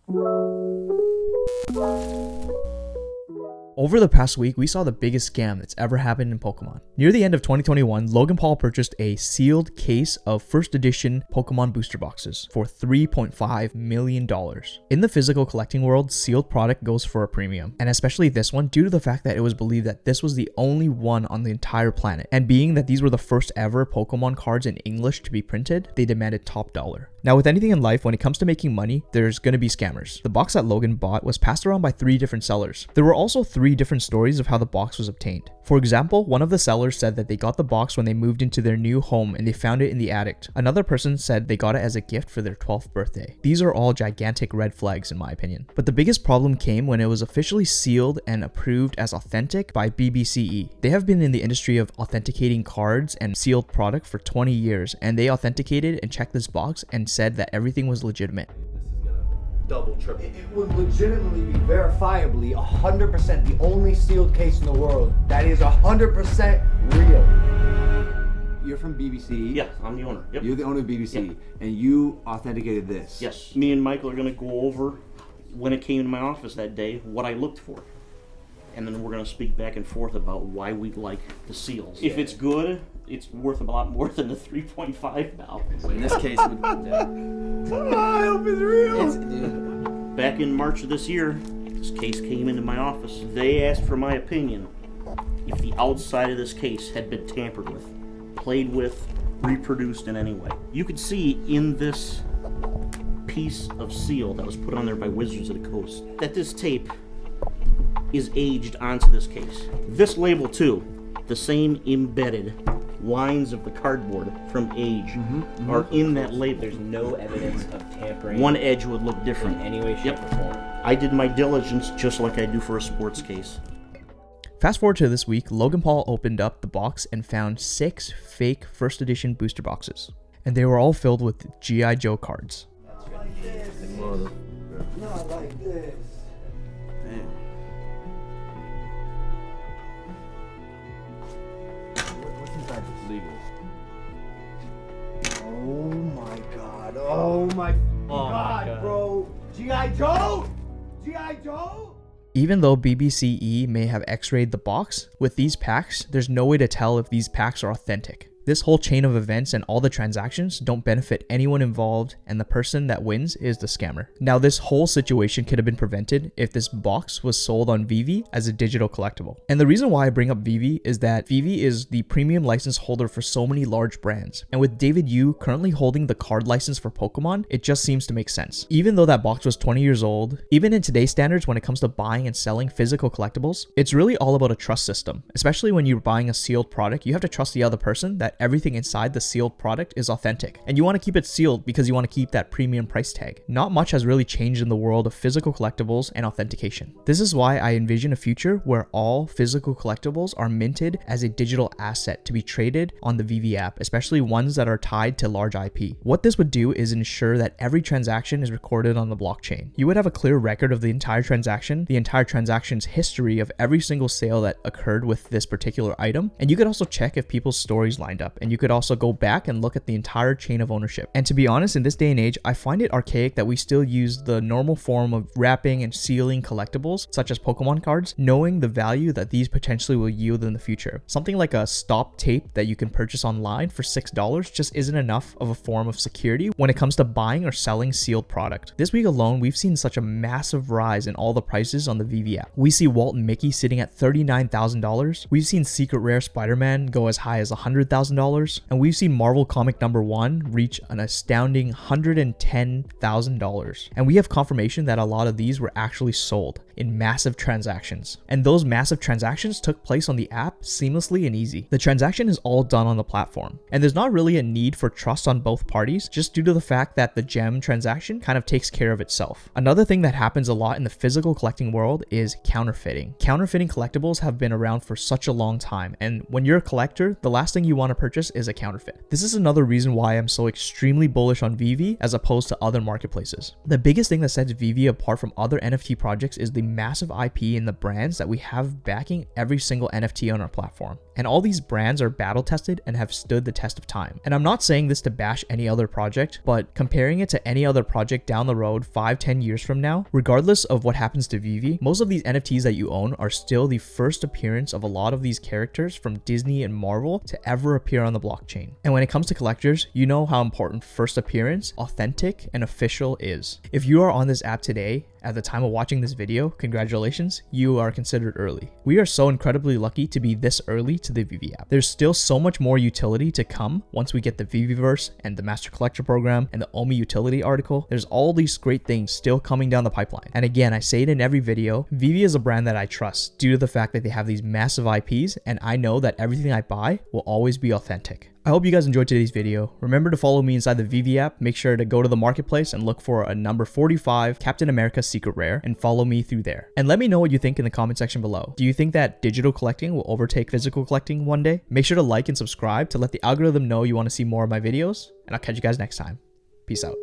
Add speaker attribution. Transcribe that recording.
Speaker 1: Over the past week, we saw the biggest scam that's ever happened in Pokemon. Near the end of 2021, Logan Paul purchased a sealed case of first edition Pokemon booster boxes for $3.5 million. In the physical collecting world, sealed product goes for a premium, and especially this one due to the fact that it was believed that this was the only one on the entire planet. And being that these were the first ever Pokemon cards in English to be printed, they demanded top dollar. Now with anything in life, when it comes to making money, there's gonna be scammers. The box that Logan bought was passed around by 3 different sellers. There were also 3 different stories of how the box was obtained. For example, one of the sellers said that they got the box when they moved into their new home and they found it in the attic. Another person said they got it as a gift for their 12th birthday. These are all gigantic red flags in my opinion. But the biggest problem came when it was officially sealed and approved as authentic by BBCE. They have been in the industry of authenticating cards and sealed product for 20 years, and they authenticated and checked this box and said that everything was legitimate.
Speaker 2: Double, triple.
Speaker 3: It would legitimately be verifiably 100% the only sealed case in the world that is 100% real. You're from BBC?
Speaker 2: Yeah, I'm the owner. Yep.
Speaker 3: You're the owner of BBC,
Speaker 2: Yep.
Speaker 3: and you authenticated this?
Speaker 2: Yes. Me and Michael are going to go over, when it came to my office that day, what I looked for. And then we're going to speak back and forth about why we like the seals. If it's good, it's worth a lot more than the 3.5 now.
Speaker 4: In this case,
Speaker 3: I hope it's real!
Speaker 2: Back in March of this year, this case came into my office. They asked for my opinion if the outside of this case had been tampered with, played with, reproduced in any way. You could see in this piece of seal that was put on there by Wizards of the Coast that this tape is aged onto this case. This label too, the same embedded lines of the cardboard from age are in that label.
Speaker 4: there's no evidence of tampering.
Speaker 2: One edge would look different.
Speaker 4: In any way, shape, or form.
Speaker 2: I did my diligence just like I do for a sports case.
Speaker 1: Fast forward to this week, Logan Paul opened up the box and found 6 fake first edition booster boxes. And they were all filled with G.I. Joe cards.
Speaker 3: Not like this.
Speaker 4: Damn.
Speaker 3: What's inside this?
Speaker 4: Legal.
Speaker 3: Oh my god. Oh my god, bro. G.I. Joe? G.I. Joe?
Speaker 1: Even though BBCE may have x-rayed the box, with these packs, there's no way to tell if these packs are authentic. This whole chain of events and all the transactions don't benefit anyone involved, and the person that wins is the scammer. Now, this whole situation could have been prevented if this box was sold on Veve as a digital collectible. And the reason why I bring up Veve is that Veve is the premium license holder for so many large brands. And with David Yu currently holding the card license for Pokemon, it just seems to make sense. Even though that box was 20 years old, even in today's standards when it comes to buying and selling physical collectibles, it's really all about a trust system. Especially when you're buying a sealed product, you have to trust the other person that everything inside the sealed product is authentic, and you want to keep it sealed because you want to keep that premium price tag. Not much has really changed in the world of physical collectibles and authentication. This is why I envision a future where all physical collectibles are minted as a digital asset to be traded on the Veve app, especially ones that are tied to large IP. What this would do is ensure that every transaction is recorded on the blockchain. You would have a clear record of the entire transaction's history of every single sale that occurred with this particular item, and you could also check if people's stories lined up, and you could also go back and look at the entire chain of ownership. And to be honest, in this day and age, I find it archaic that we still use the normal form of wrapping and sealing collectibles, such as Pokemon cards, knowing the value that these potentially will yield in the future. Something like a stop tape that you can purchase online for $6 just isn't enough of a form of security when it comes to buying or selling sealed product. This week alone, we've seen such a massive rise in all the prices on the Veve app. We see Walt and Mickey sitting at $39,000. We've seen Secret Rare Spider-Man go as high as $100,000. And we've seen Marvel comic number 1 reach an astounding $110,000. And we have confirmation that a lot of these were actually sold in massive transactions. And those massive transactions took place on the app seamlessly and easy. The transaction is all done on the platform. And there's not really a need for trust on both parties, just due to the fact that the gem transaction kind of takes care of itself. Another thing that happens a lot in the physical collecting world is counterfeiting. Counterfeiting collectibles have been around for such a long time. And when you're a collector, the last thing you want to purchase is a counterfeit. This is another reason why I'm so extremely bullish on Veve as opposed to other marketplaces. The biggest thing that sets Veve apart from other NFT projects is the massive IP and the brands that we have backing every single NFT on our platform. And all these brands are battle tested and have stood the test of time. And I'm not saying this to bash any other project, but comparing it to any other project down the road 5-10 years from now, regardless of what happens to Veve, most of these NFTs that you own are still the first appearance of a lot of these characters from Disney and Marvel to ever appear on the blockchain. And when it comes to collectors, you know how important first appearance, authentic, and official is. If you are on this app today, at the time of watching this video, congratulations, you are considered early. We are so incredibly lucky to be this early to the Veve app. There's still so much more utility to come once we get the Veveverse and the Master Collector program and the OMI utility article. There's all these great things still coming down the pipeline. And again, I say it in every video, Veve is a brand that I trust due to the fact that they have these massive IPs, and I know that everything I buy will always be authentic. I hope you guys enjoyed today's video. Remember to follow me inside the Veve app. Make sure to go to the marketplace and look for a number 45 Captain America Secret Rare and follow me through there. And let me know what you think in the comment section below. Do you think that digital collecting will overtake physical collecting one day? Make sure to like and subscribe to let the algorithm know you want to see more of my videos, and I'll catch you guys next time. Peace out.